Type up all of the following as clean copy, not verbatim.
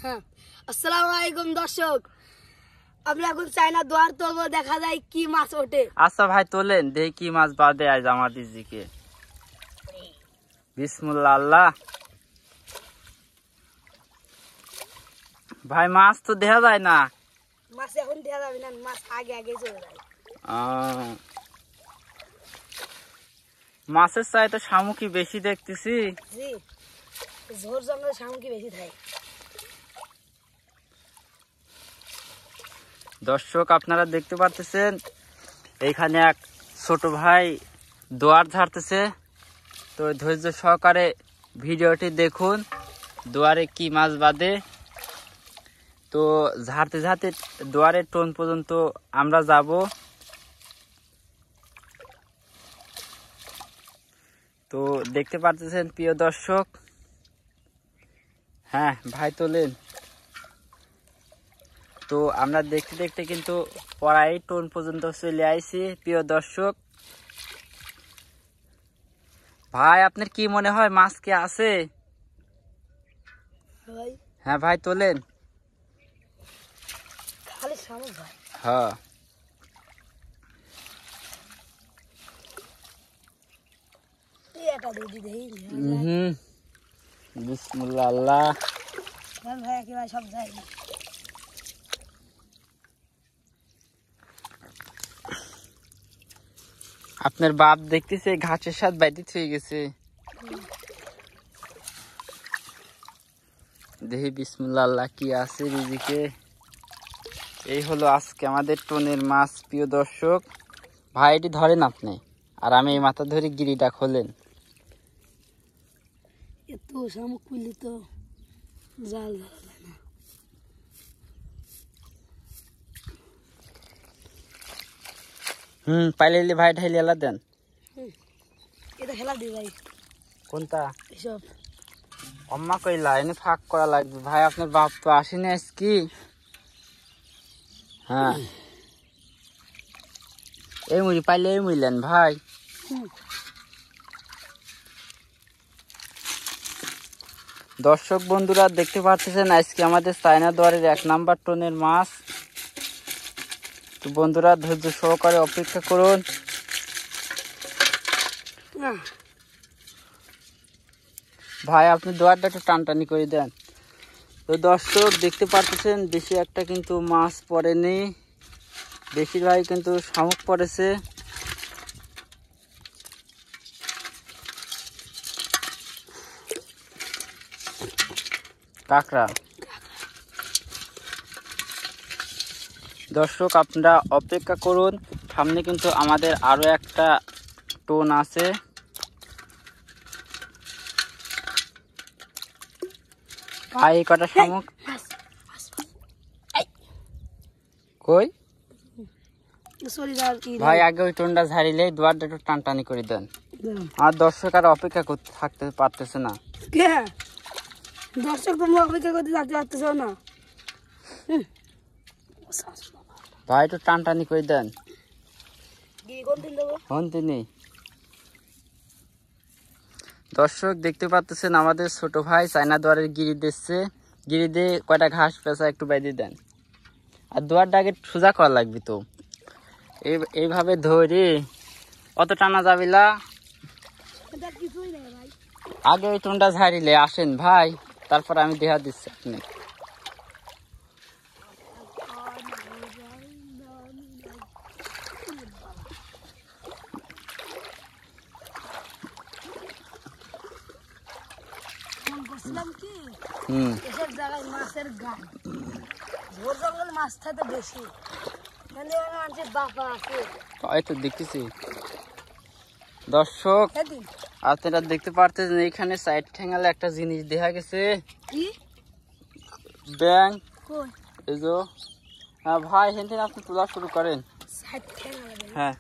হ্যাঁ, আসসালামু আলাইকুম দর্শক। আমরা এখন চায়না দোয়ার তুলবো, দেখা যায় কি মাছ ওঠে। আচ্ছা ভাই তোলেন, দেখি কি মাছ বাদে আজ আমাদের দিকে। বিসমুল্লাহ আল্লাহ। ভাই মাছ তো দেখা যায় না। মাছ এখন দেখা যাবে না, মাছ আগে আগে চলে যায়। মাছের চাই তো শামুকি বেশি দেখতেছি। জি, ঝোর জঙ্গলে শামুকি বেশি থাকে। দর্শক আপনারা দেখতে পাচ্ছেন এইখানে এক ছোট ভাই দোয়ার ঝাড়তেছে। তো ধৈর্য সহকারে ভিডিওটি দেখুন, দোয়ারে কি মাছ বাঁধে। তো ঝাড়তে ঝাড়তে দোয়ারের টোন পর্যন্ত আমরা যাব। তো দেখতে পাচ্ছেন প্রিয় দর্শক। হ্যাঁ ভাই তোলেন। তো আমরা দেখতে দেখতে কিন্তু পড়াই টোন পর্যন্ত চলে আইছি প্রিয় দর্শক। ভাই আপনার কি মনে হয় মাছ কি আছে? হ্যাঁ ভাই তোলেন। খালি শামুক ভাই। হ্যাঁ বিসমুল্লাহ আল্লাহ। ভাই একেবারে সব যায়। আপনার বাপ দেখতেছে ঘাসের সাথে বাইতে হয়ে গেছে। দেখি বিসমুল্লাহ আল্লাহ কি আছে রিজিকে। এই হলো আজকে আমাদের টোনের মাছ প্রিয় দর্শক। ভাই এটি ধরেন আপনি, আর আমি এই মাথা ধরে গিরিটা খোলেন। এত শামুক খুললে তো জাল ধরা যায় না। পাইলে ভাই ঢাইলে এলা দেন। এটা খেলা দিই ভাই। কোনটা? এসব অম্মা কইলা এনে ফাঁক করা লাগবে। ভাই আপনার বাপ তো আসেনি আজকে। হ্যাঁ এই মুড়ি পাইলে এই মুড়িলেন ভাই। দর্শক বন্ধুরা দেখতে পাচ্ছেন আজকে আমাদের চায়না দোয়ারের 1 নাম্বার টোনের মাছ। তো বন্ধুরা ধৈর্য সহকারে অপেক্ষা করুন। ভাই আপনি দোয়ারটা একটু টানটানি করে দেন। তো দর্শক দেখতে পাচ্ছেন বেশি একটা কিন্তু মাছ পড়েনি, বেশিরভাগ কিন্তু শামুক পড়েছে। কাঁকড়া। দর্শক আপনারা অপেক্ষা করুন, সামনে কিন্তু আমাদের আরো একটা টোন আছে। ভাই কটা শামুক কই? ভাই আগে ওই টোনটা ঝাড়িলে দোয়ারটা একটু টানটানি করে দেন। আর দর্শক আর অপেক্ষা করতে থাকতে পারতেছে না। দর্শক তোমরা অপেক্ষা করতে থাকতে পারতেছ না। ভাই একটু টানটানি করে দেন। হন তিনি। দর্শক দেখতে পাচ্ছেন আমাদের ছোট ভাই চায়না দোয়ারের গিরি দিচ্ছে। গিরি দিয়ে কয়টা ঘাস পেঁচা একটু বাইরে দেন। আর দোয়ারটা আগে সোজা করা লাগবে। তো এইভাবে ধরে অত টানা যাবিলা। আগে ওই টোনটা ঝাড়িলে আসেন ভাই, তারপর আমি দেখা দিচ্ছি আপনি। এসব জায়গায় মাছের গান, ঝোর জঙ্গল মাছ থাকে বেশি। মানুষের বাপা আছে, এই তো দেখতেছি। দর্শক আপনারা দেখতে পারতেন এইখানে সাইড ঠেঙ্গালে একটা জিনিস দেখা গেছে। ব্যাং। এই যে ভাই হেন আপনি তোলা শুরু করেন। হ্যাঁ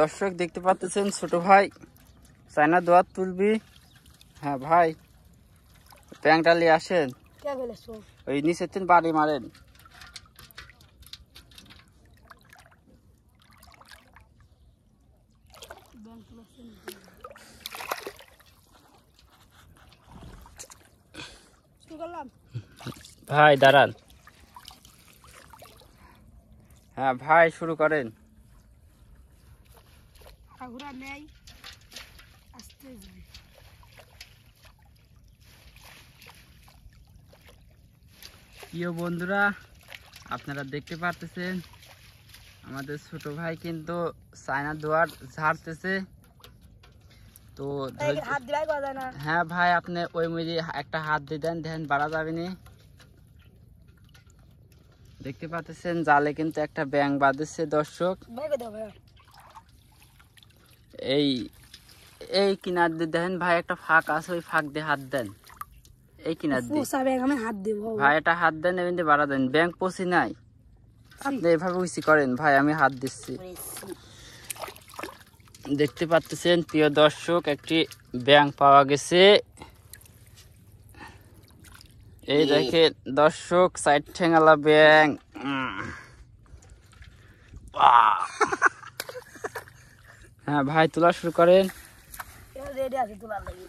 দর্শক দেখতে পাচ্ছেন ছোট ভাই চায়না দোয়ার তুলবি। হ্যাঁ ভাই ব্যাংটা নিয়ে আসেন, ওই নিচের তিন বাড়ি মারেন। ভাই দাঁড়ান। হ্যাঁ ভাই শুরু করেন। আগুরা নেই আস্তে যাবে। প্রিয় বন্ধুরা, আপনারা দেখতে পারতেছেন আমাদের ছোট ভাই কিন্তু চায়না দুয়ার ঝাড়তেছে। তো হাত দিবাই করা যায় না। হ্যাঁ ভাই, আপনি ওই মুড়ি একটা হাত দিয়ে দেন, ধ্যান বাড়া যাবে না। দেখতে পাচ্ছেন জালে কিন্তু একটা ব্যাং বাঁধেছে দর্শক। এই এই কিনার দিয়ে দেখেন ভাই একটা ফাঁক আছে, ওই ফাঁক দিয়ে হাত দেন। এই কিনার দিয়ে আমি হাত দেব ভাই, এটা হাত দেন, এমনি দিয়ে বাড়া দেন। ব্যাং পচি নাই, আপনি এভাবে উইসি করেন ভাই, আমি হাত দিচ্ছি। দেখতে পাচ্ছেন প্রিয় দর্শক, একটি ব্যাং পাওয়া গেছে। এই দেখেন দর্শক, সাইড ঠেঙ্গালা ব্যাং। হ্যাঁ ভাই, তোলা শুরু করেন। রেডি আছে তোলার লাগি।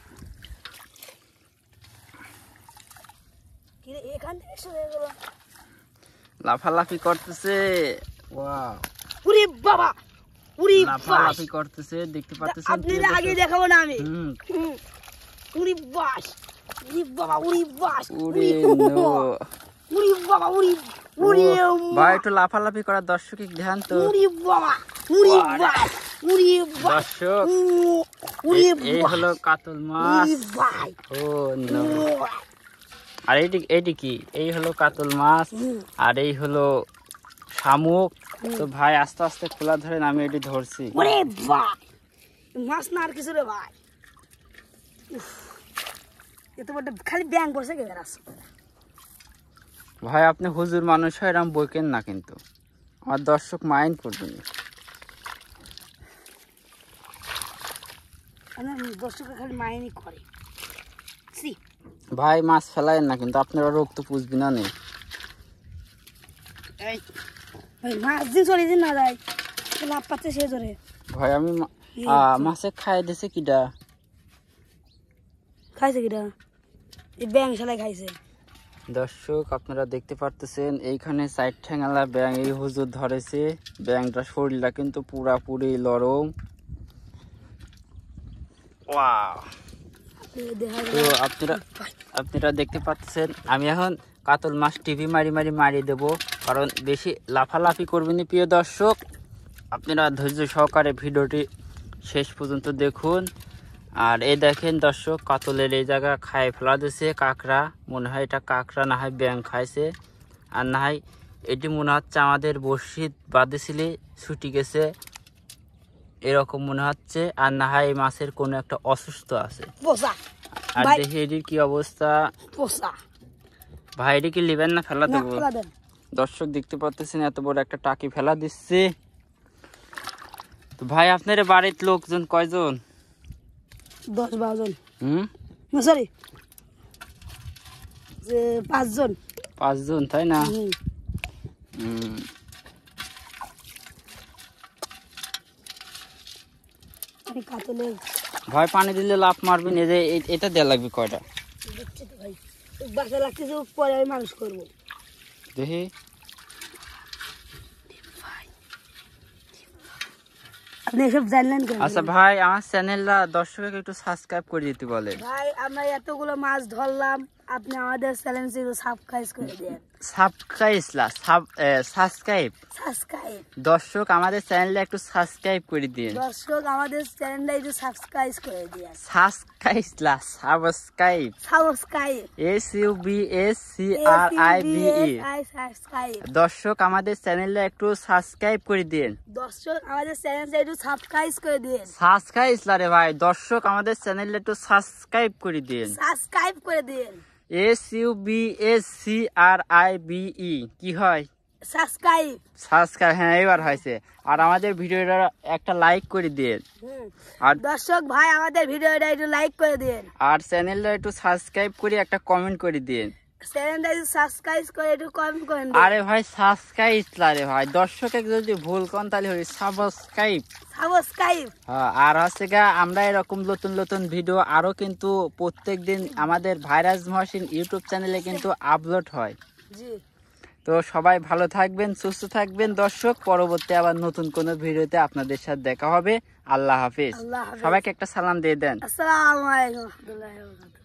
কি রে এখান থেকে শুরু হয়ে গেল, লাফালাফি করতেছে। ওয়াও, ওরে বাবা, ওরে লাফালাফি করতেছে, দেখতে পাচ্ছেন। আপনি আগে দেখাবো না আমি। ওরে বাস, ওরে বাবা, ওরে বাস, ওরে নো, ওরে বাবা, ওরে ওরে ভাই একটু লাফালাফি করার দর্শক ধ্যান তো। ওরে বাবা, ওরে বাস, ওরে বাস দর্শক, ওরে এই হলো কাতল মাছ। ভাই ও নো, আর এইটি কি? এই হলো কাতল মাছ, আর এই হলো শামুক। তো ভাই আস্তে আস্তে খোলা ধরেন, আমি এটি ধরছি। ওরে ভাই, মাছ না আর কিছু রে ভাই। এত বড় খালি ব্যাং করছে কে রাস। ভাই আপনি হুজুর মানুষ হয়, এরকম বইকেন না কিন্তু, আমার দর্শক মাইন্ড করবেন। দর্শক খালি মাইনি করে। ভাই মাছ ফেলায়েন না কিন্তু, আপনারা রোগ তো পুষবি না নেই। ভাই মাছ দিন চলে দিন না যায়, লাভ পাচ্ছে সে ধরে। ভাই আমি মাছে খাই দিছে কিডা? খাইছে কিটা? এই ব্যাং শালায় খাইছে। দর্শক আপনারা দেখতে পারতেছেন, এইখানে সাইড ঠ্যাঙালা ব্যাং এই হুজুর ধরেছে। ব্যাংটা শরীরটা কিন্তু পুরাপুরি নরম। ওয়াও, তো আপনারা দেখতে পাচ্ছেন, আমি এখন কাতল মাছ টিভি মারি দেব, কারণ বেশি লাফালাফি করবেন না প্রিয় দর্শক। আপনারা ধৈর্য সহকারে ভিডিওটি শেষ পর্যন্ত দেখুন। আর এই দেখেন দর্শক, কাতলের এই জায়গা খায় ফেলা দিয়েছে কাঁকড়া। মনে হয় এটা কাঁকড়া, না হয় ব্যাং খাইছে, আর না হয় এটি মনে হচ্ছে আমাদের বড়শি বাঁধেছিলে ছুটি গেছে, এরকম মনে হচ্ছে। আর না হয় এই মাছের কোনো একটা অসুস্থ আছে। আর দেখি এটির কি অবস্থা। ভাই এটি কি লিবেন না ফেলা দেবো? দর্শক দেখতে পাচ্ছেন এত বড় একটা টাকি ফেলা দিচ্ছে। তো ভাই আপনার বাড়ির লোকজন কয়জন? 10-12 জন। সরি, 5 জন। 5 জন, তাই না? ভাই পানি দিলে লাফ মারবেন। এই যে এটা দেওয়া লাগবে কয়টা? ভাই বাসা লাগতেছে, পরে আমি মানুষ করবো দেখি। আপনি এসব জানলেন কেন? আচ্ছা ভাই, আমার চ্যানেলটা দর্শককে একটু সাবস্ক্রাইব করে দিতে বলেন। ভাই আমরা এতগুলো মাছ ধরলাম, আপনি আমাদের চ্যানেলটি সাবস্ক্রাইব করে দেন। সাবস্ক্রাইব দর্শক, আমাদের চ্যানেলটা একটু সাবস্ক্রাইব করে দিন। দর্শক আমাদের চ্যানেলটা একটু সাবস্ক্রাইব করে দিন। সাবস্ক্রাইব দর্শক আমাদের চ্যানেলটা একটু সাবস্ক্রাইব করে দিন। দর্শক আমাদের চ্যানেলটা একটু সাবস্ক্রাইব করে দিন। সাবস্ক্রাইব রে ভাই, দর্শক আমাদের চ্যানেলটা একটু সাবস্ক্রাইব করে দিন। সাবস্ক্রাইব করে দিন। SUBSCRIBE কি হয়? সাবস্ক্রাইব। হ্যাঁ এবার হয়েছে। আর আমাদের ভিডিওটা একটা লাইক করে দিন। আর দর্শক ভাই আমাদের ভিডিওটা একটু লাইক করে দিন। আর চ্যানেলটা একটু সাবস্ক্রাইব করে একটা কমেন্ট করে দিন। চ্যানেলটা একটু সাবস্ক্রাইব করে একটু কমেন্ট করেন। আরে ভাই সাবস্ক্রাইব রে ভাই, দর্শকে যদি ভুল করেন তাহলে হবে সাবস্ক্রাইব। হ্যাঁ, আর হচ্ছে গা আমরা এরকম নতুন ভিডিও আরো কিন্তু প্রত্যেকদিন আমাদের ভাইরাস মহসিন ইউটিউব চ্যানেলে কিন্তু আপলোড হয়। জি। তো সবাই ভালো থাকবেন, সুস্থ থাকবেন দর্শক। পরবর্তী আবার নতুন কোনো ভিডিওতে আপনাদের সাথে দেখা হবে। আল্লাহ হাফেজ। সবাইকে একটা সালাম দিয়ে দেন। আসসালামু আলাইকুম ওয়া রাহমাতুল্লাহি ওয়া বারাকাতুহু।